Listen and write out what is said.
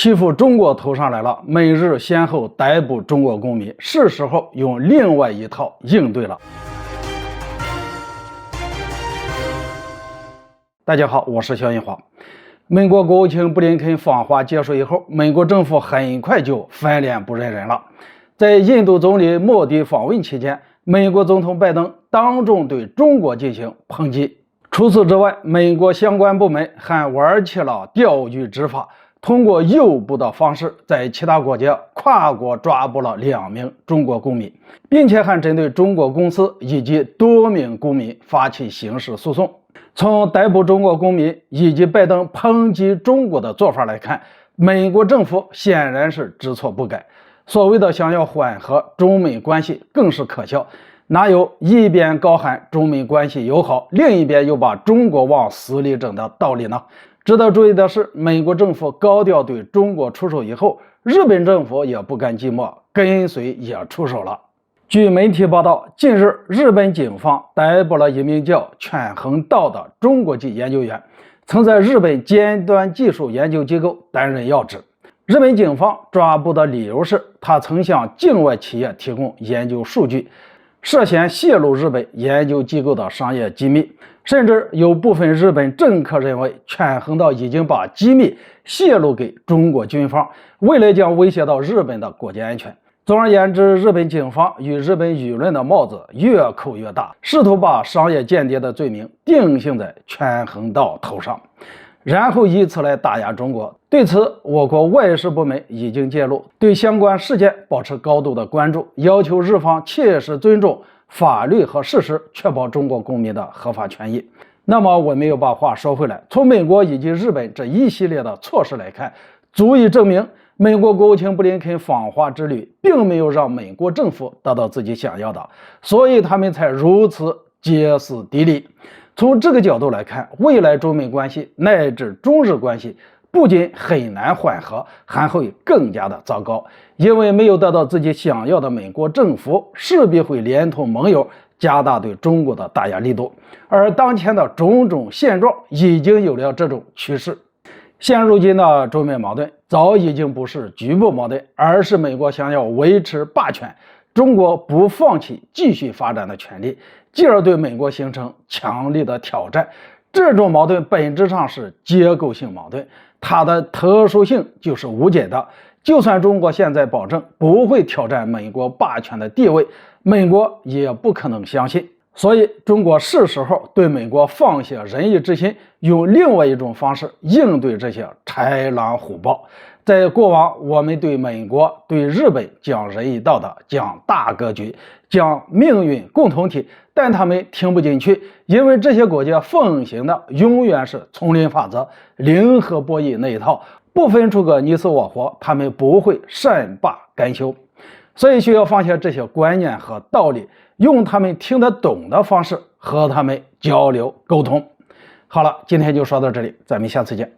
欺负中国头上来了，美日先后逮捕中国公民，是时候用另外一套应对了。大家好，我是肖银华。美国国务卿布林肯访华结束以后，美国政府很快就翻脸不认人了。在印度总理莫迪访问期间，美国总统拜登当众对中国进行抨击。除此之外，美国相关部门还玩起了钓鱼执法，通过诱捕的方式，在其他国家跨国抓捕了2名中国公民，并且还针对中国公司以及多名公民发起刑事诉讼。从逮捕中国公民以及拜登抨击中国的做法来看，美国政府显然是知错不改。所谓的想要缓和中美关系更是可笑，哪有一边高喊中美关系友好，另一边又把中国往死里整的道理呢？值得注意的是，美国政府高调对中国出手以后，日本政府也不甘寂寞，跟随也出手了。据媒体报道，近日日本警方逮捕了一名叫犬横道的中国籍研究员，曾在日本尖端技术研究机构担任要职。日本警方抓捕的理由是，他曾向境外企业提供研究数据，涉嫌泄露日本研究机构的商业机密，甚至有部分日本政客认为犬横道已经把机密泄露给中国军方，未来将威胁到日本的国家安全。总而言之，日本警方与日本舆论的帽子越扣越大，试图把商业间谍的罪名定性在犬横道头上，然后以此来打压中国。对此，我国外事部门已经介入，对相关事件保持高度的关注，要求日方切实尊重法律和事实，确保中国公民的合法权益。那么我们又把话说回来，从美国以及日本这一系列的措施来看，足以证明美国国务卿布林肯访华之旅并没有让美国政府得到自己想要的，所以他们才如此歇斯底里。从这个角度来看，未来中美关系乃至中日关系不仅很难缓和，还会更加的糟糕，因为没有得到自己想要的美国政府势必会连同盟友加大对中国的打压力度，而当前的种种现状已经有了这种趋势。现如今的中美矛盾早已经不是局部矛盾，而是美国想要维持霸权，中国不放弃继续发展的权利，继而对美国形成强力的挑战。这种矛盾本质上是结构性矛盾，它的特殊性就是无解的。就算中国现在保证不会挑战美国霸权的地位，美国也不可能相信。所以中国是时候对美国放下仁义之心，用另外一种方式应对这些豺狼虎豹。在过往，我们对美国、对日本讲仁义道德，讲大格局，讲命运共同体，但他们听不进去，因为这些国家奉行的永远是丛林法则、零和博弈那一套，不分出个你死我活，他们不会善罢甘休。所以需要放下这些观念和道理，用他们听得懂的方式和他们交流沟通。好了，今天就说到这里，咱们下次见。